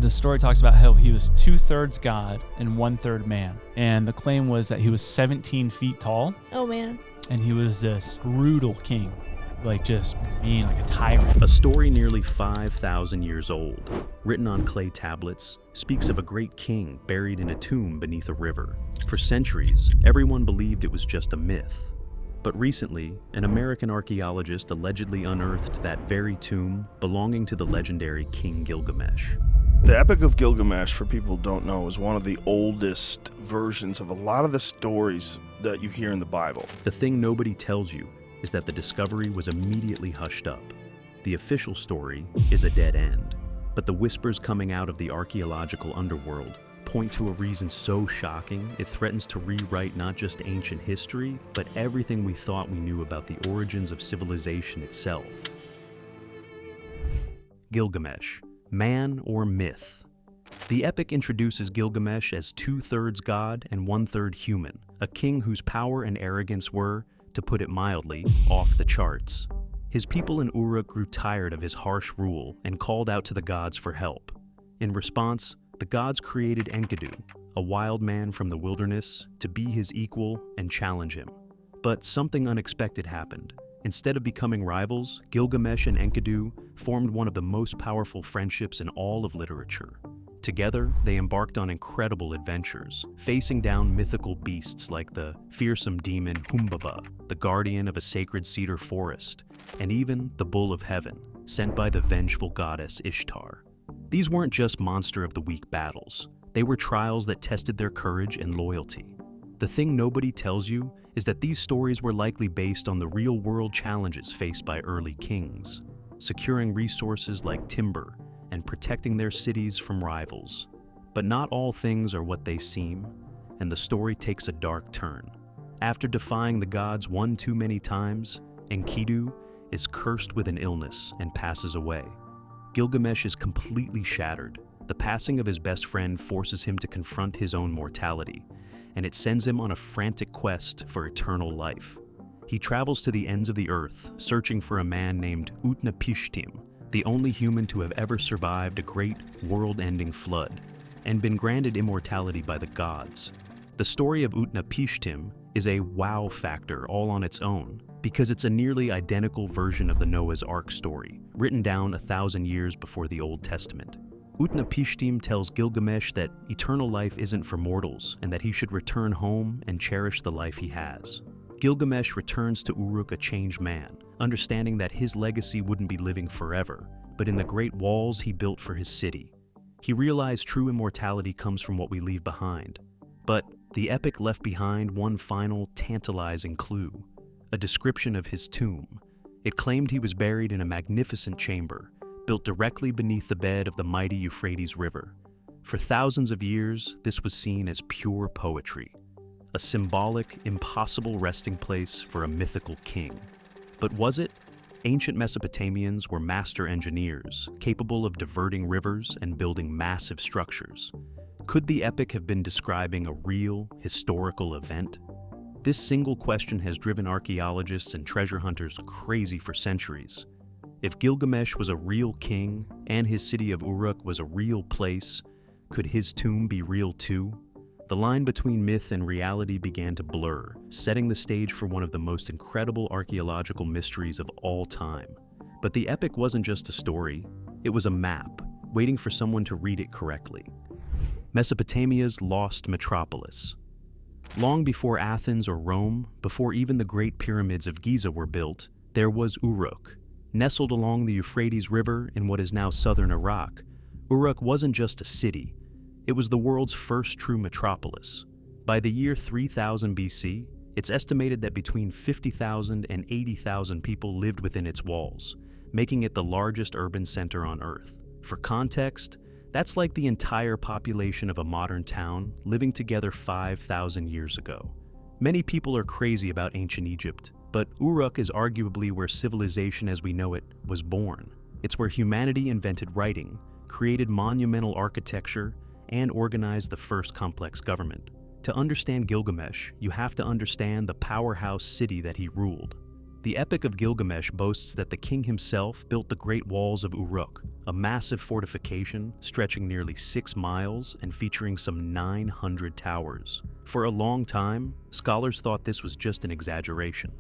The story talks about how he was 2/3 God and 1/3 man. And the claim was that he was 17 feet tall. Oh, man. And he was this brutal king, like just mean, like a tyrant. A story nearly 5,000 years old, written on clay tablets, speaks of a great king buried in a tomb beneath a river. For centuries, everyone believed it was just a myth. But recently, an American archaeologist allegedly unearthed that very tomb belonging to the legendary King Gilgamesh. The Epic of Gilgamesh, for people who don't know, is one of the oldest versions of a lot of the stories that you hear in the Bible. The thing nobody tells you is that the discovery was immediately hushed up. The official story is a dead end, but the whispers coming out of the archaeological underworld point to a reason so shocking it threatens to rewrite not just ancient history, but everything we thought we knew about the origins of civilization itself. Gilgamesh. Man or myth? The epic introduces Gilgamesh as 2/3 god and 1/3 human, a king whose power and arrogance were, to put it mildly, off the charts. His people in Uruk grew tired of his harsh rule and called out to the gods for help. In response, the gods created Enkidu, a wild man from the wilderness, to be his equal and challenge him. But something unexpected happened. Instead of becoming rivals, Gilgamesh and Enkidu formed one of the most powerful friendships in all of literature. Together, they embarked on incredible adventures, facing down mythical beasts like the fearsome demon Humbaba, the guardian of a sacred cedar forest, and even the Bull of Heaven, sent by the vengeful goddess Ishtar. These weren't just monster of the week battles. They were trials that tested their courage and loyalty. The thing nobody tells you is that these stories were likely based on the real-world challenges faced by early kings, securing resources like timber and protecting their cities from rivals. But not all things are what they seem, and the story takes a dark turn. After defying the gods one too many times, Enkidu is cursed with an illness and passes away. Gilgamesh is completely shattered. The passing of his best friend forces him to confront his own mortality, and it sends him on a frantic quest for eternal life. He travels to the ends of the earth, searching for a man named Utnapishtim, the only human to have ever survived a great, world-ending flood, and been granted immortality by the gods. The story of Utnapishtim is a wow factor all on its own, because it's a nearly identical version of the Noah's Ark story, written down 1,000 years before the Old Testament. Utnapishtim tells Gilgamesh that eternal life isn't for mortals and that he should return home and cherish the life he has. Gilgamesh returns to Uruk a changed man, understanding that his legacy wouldn't be living forever, but in the great walls he built for his city. He realized true immortality comes from what we leave behind. But the epic left behind one final, tantalizing clue, a description of his tomb. It claimed he was buried in a magnificent chamber, built directly beneath the bed of the mighty Euphrates River. For thousands of years, this was seen as pure poetry, a symbolic, impossible resting place for a mythical king. But was it? Ancient Mesopotamians were master engineers, capable of diverting rivers and building massive structures. Could the epic have been describing a real, historical event? This single question has driven archaeologists and treasure hunters crazy for centuries. If Gilgamesh was a real king and his city of Uruk was a real place, could his tomb be real too? The line between myth and reality began to blur, setting the stage for one of the most incredible archaeological mysteries of all time. But the epic wasn't just a story, it was a map, waiting for someone to read it correctly. Mesopotamia's lost metropolis. Long before Athens or Rome, before even the Great Pyramids of Giza were built, there was Uruk. Nestled along the Euphrates River in what is now southern Iraq, Uruk wasn't just a city, it was the world's first true metropolis. By the year 3000 BC, it's estimated that between 50,000 and 80,000 people lived within its walls, making it the largest urban center on Earth. For context, that's like the entire population of a modern town living together 5,000 years ago. Many people are crazy about ancient Egypt, but Uruk is arguably where civilization as we know it was born. It's where humanity invented writing, created monumental architecture, and organized the first complex government. To understand Gilgamesh, you have to understand the powerhouse city that he ruled. The Epic of Gilgamesh boasts that the king himself built the Great Walls of Uruk, a massive fortification stretching nearly 6 miles and featuring some 900 towers. For a long time, scholars thought this was just an exaggeration.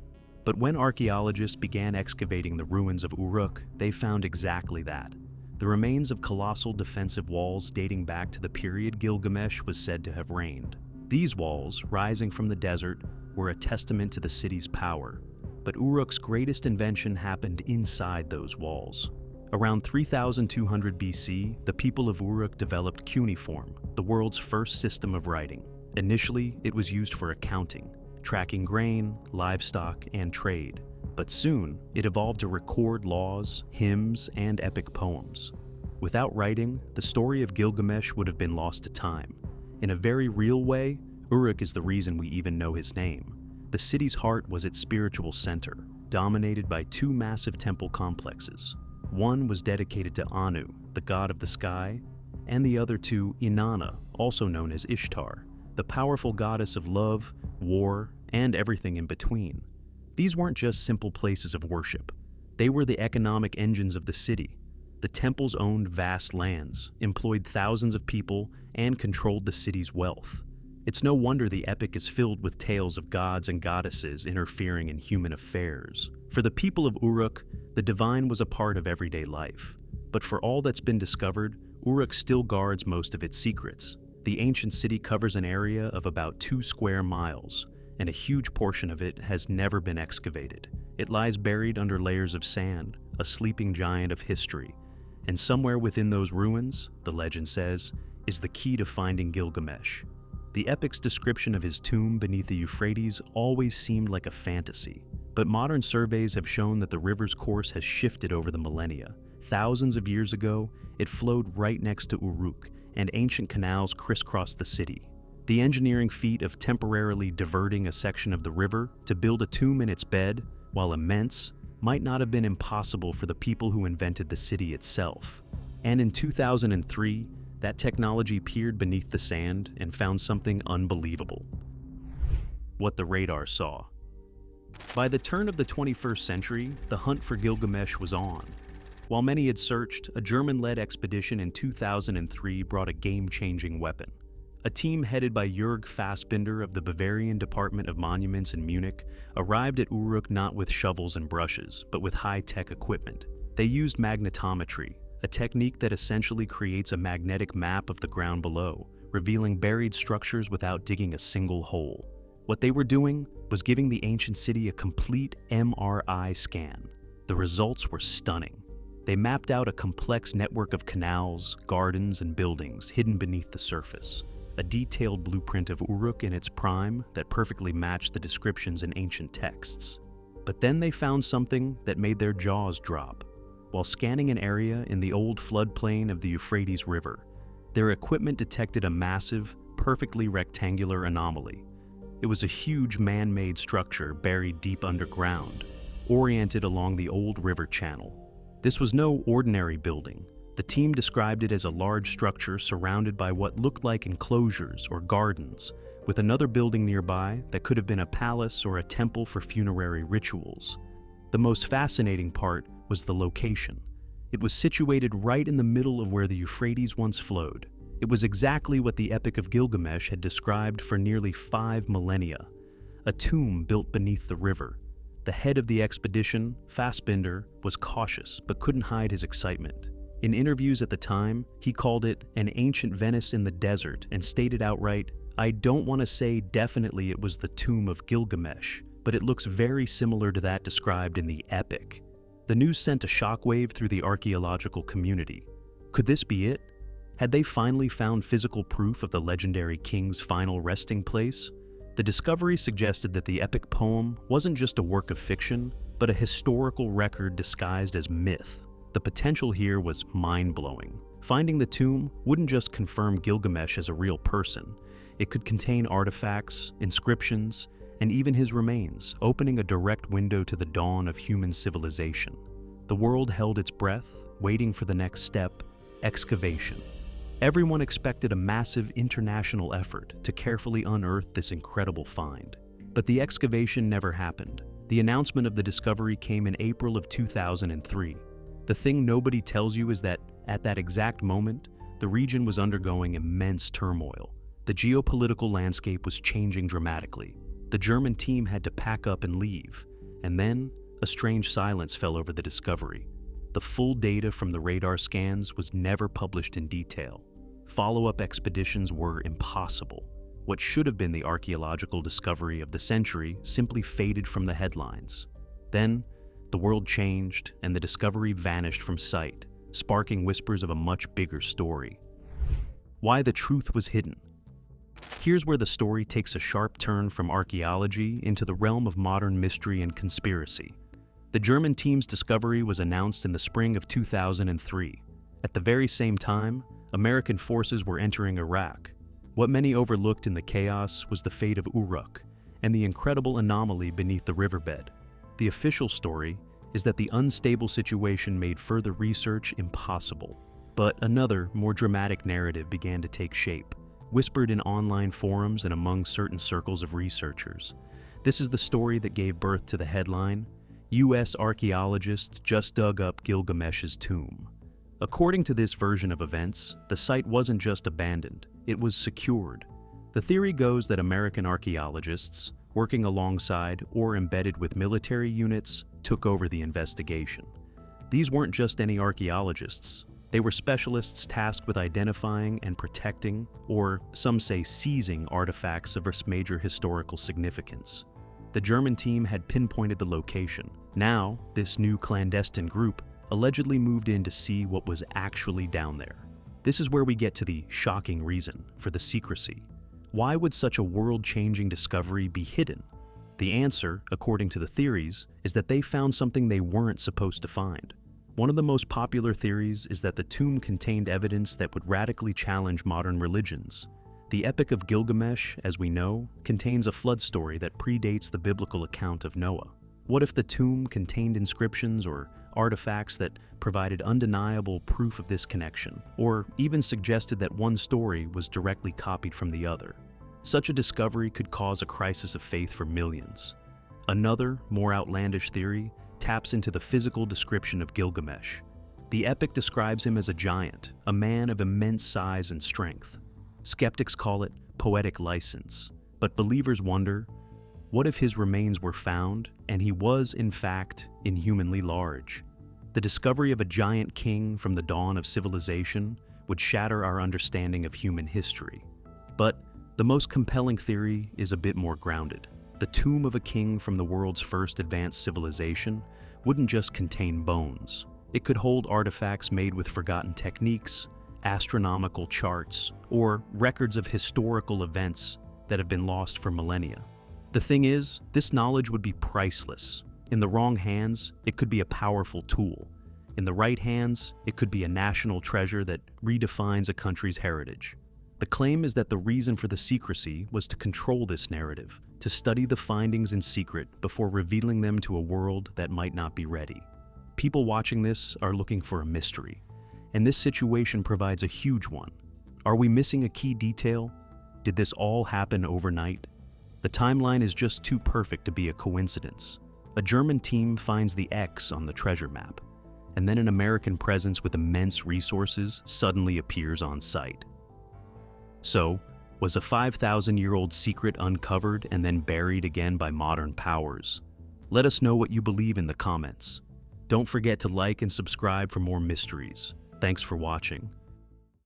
But when archaeologists began excavating the ruins of Uruk, they found exactly that. The remains of colossal defensive walls dating back to the period Gilgamesh was said to have reigned. These walls, rising from the desert, were a testament to the city's power. But Uruk's greatest invention happened inside those walls. Around 3200 BC, the people of Uruk developed cuneiform, the world's first system of writing. Initially, it was used for accounting, tracking grain, livestock, and trade. But soon, it evolved to record laws, hymns, and epic poems. Without writing, the story of Gilgamesh would have been lost to time. In a very real way, Uruk is the reason we even know his name. The city's heart was its spiritual center, dominated by 2 massive temple complexes. One was dedicated to Anu, the god of the sky, and the other to Inanna, also known as Ishtar, the powerful goddess of love, war, and everything in between. These weren't just simple places of worship. They were the economic engines of the city. The temples owned vast lands, employed thousands of people, and controlled the city's wealth. It's no wonder the epic is filled with tales of gods and goddesses interfering in human affairs. For the people of Uruk, the divine was a part of everyday life. But for all that's been discovered, Uruk still guards most of its secrets. The ancient city covers an area of about 2 square miles, and a huge portion of it has never been excavated. It lies buried under layers of sand, a sleeping giant of history. And somewhere within those ruins, the legend says, is the key to finding Gilgamesh. The epic's description of his tomb beneath the Euphrates always seemed like a fantasy, but modern surveys have shown that the river's course has shifted over the millennia. Thousands of years ago, it flowed right next to Uruk, and ancient canals crisscrossed the city. The engineering feat of temporarily diverting a section of the river to build a tomb in its bed, while immense, might not have been impossible for the people who invented the city itself. And in 2003, that technology peered beneath the sand and found something unbelievable. What the radar saw. By the turn of the 21st century, the hunt for Gilgamesh was on. While many had searched, a German-led expedition in 2003 brought a game-changing weapon. A team headed by Jörg Fassbinder of the Bavarian Department of Monuments in Munich arrived at Uruk not with shovels and brushes, but with high-tech equipment. They used magnetometry, a technique that essentially creates a magnetic map of the ground below, revealing buried structures without digging a single hole. What they were doing was giving the ancient city a complete MRI scan. The results were stunning. They mapped out a complex network of canals, gardens, and buildings hidden beneath the surface, a detailed blueprint of Uruk in its prime that perfectly matched the descriptions in ancient texts. But then they found something that made their jaws drop. While scanning an area in the old floodplain of the Euphrates River, their equipment detected a massive, perfectly rectangular anomaly. It was a huge man-made structure buried deep underground, oriented along the old river channel. This was no ordinary building. The team described it as a large structure surrounded by what looked like enclosures or gardens, with another building nearby that could have been a palace or a temple for funerary rituals. The most fascinating part was the location. It was situated right in the middle of where the Euphrates once flowed. It was exactly what the Epic of Gilgamesh had described for nearly 5 millennia, a tomb built beneath the river. The head of the expedition, Fassbinder, was cautious but couldn't hide his excitement. In interviews at the time, he called it an ancient Venice in the desert and stated outright, "I don't want to say definitely it was the tomb of Gilgamesh, but it looks very similar to that described in the epic." The news sent a shockwave through the archaeological community. Could this be it? Had they finally found physical proof of the legendary king's final resting place? The discovery suggested that the epic poem wasn't just a work of fiction, but a historical record disguised as myth. The potential here was mind-blowing. Finding the tomb wouldn't just confirm Gilgamesh as a real person. It could contain artifacts, inscriptions, and even his remains, opening a direct window to the dawn of human civilization. The world held its breath, waiting for the next step, excavation. Everyone expected a massive international effort to carefully unearth this incredible find. But the excavation never happened. The announcement of the discovery came in April of 2003. The thing nobody tells you is that at that exact moment, the region was undergoing immense turmoil. The geopolitical landscape was changing dramatically. The German team had to pack up and leave, and then a strange silence fell over the discovery. The full data from the radar scans was never published in detail. Follow-up expeditions were impossible. What should have been the archaeological discovery of the century simply faded from the headlines. Then, the world changed and the discovery vanished from sight, sparking whispers of a much bigger story. Why the truth was hidden. Here's where the story takes a sharp turn from archaeology into the realm of modern mystery and conspiracy. The German team's discovery was announced in the spring of 2003. At the very same time, American forces were entering Iraq. What many overlooked in the chaos was the fate of Uruk and the incredible anomaly beneath the riverbed. The official story is that the unstable situation made further research impossible. But another, more dramatic narrative began to take shape, whispered in online forums and among certain circles of researchers. This is the story that gave birth to the headline, U.S. Archaeologist Just Dug Up Gilgamesh's Tomb. According to this version of events, the site wasn't just abandoned, it was secured. The theory goes that American archaeologists, working alongside or embedded with military units, took over the investigation. These weren't just any archaeologists. They were specialists tasked with identifying and protecting, or some say seizing, artifacts of major historical significance. The German team had pinpointed the location. Now, this new clandestine group allegedly moved in to see what was actually down there. This is where we get to the shocking reason for the secrecy. Why would such a world-changing discovery be hidden? The answer, according to the theories, is that they found something they weren't supposed to find. One of the most popular theories is that the tomb contained evidence that would radically challenge modern religions. The Epic of Gilgamesh, as we know, contains a flood story that predates the biblical account of Noah. What if the tomb contained inscriptions or artifacts that provided undeniable proof of this connection, or even suggested that one story was directly copied from the other? Such a discovery could cause a crisis of faith for millions. Another, more outlandish theory taps into the physical description of Gilgamesh. The epic describes him as a giant, a man of immense size and strength. Skeptics call it poetic license, but believers wonder, what if his remains were found and he was, in fact, inhumanly large? The discovery of a giant king from the dawn of civilization would shatter our understanding of human history. But the most compelling theory is a bit more grounded. The tomb of a king from the world's first advanced civilization wouldn't just contain bones. It could hold artifacts made with forgotten techniques, astronomical charts, or records of historical events that have been lost for millennia. The thing is, this knowledge would be priceless. In the wrong hands, it could be a powerful tool. In the right hands, it could be a national treasure that redefines a country's heritage. The claim is that the reason for the secrecy was to control this narrative, to study the findings in secret before revealing them to a world that might not be ready. People watching this are looking for a mystery, and this situation provides a huge one. Are we missing a key detail? Did this all happen overnight? The timeline is just too perfect to be a coincidence. A German team finds the X on the treasure map, and then an American presence with immense resources suddenly appears on site. So, was a 5,000-year-old secret uncovered and then buried again by modern powers? Let us know what you believe in the comments. Don't forget to like and subscribe for more mysteries. Thanks for watching.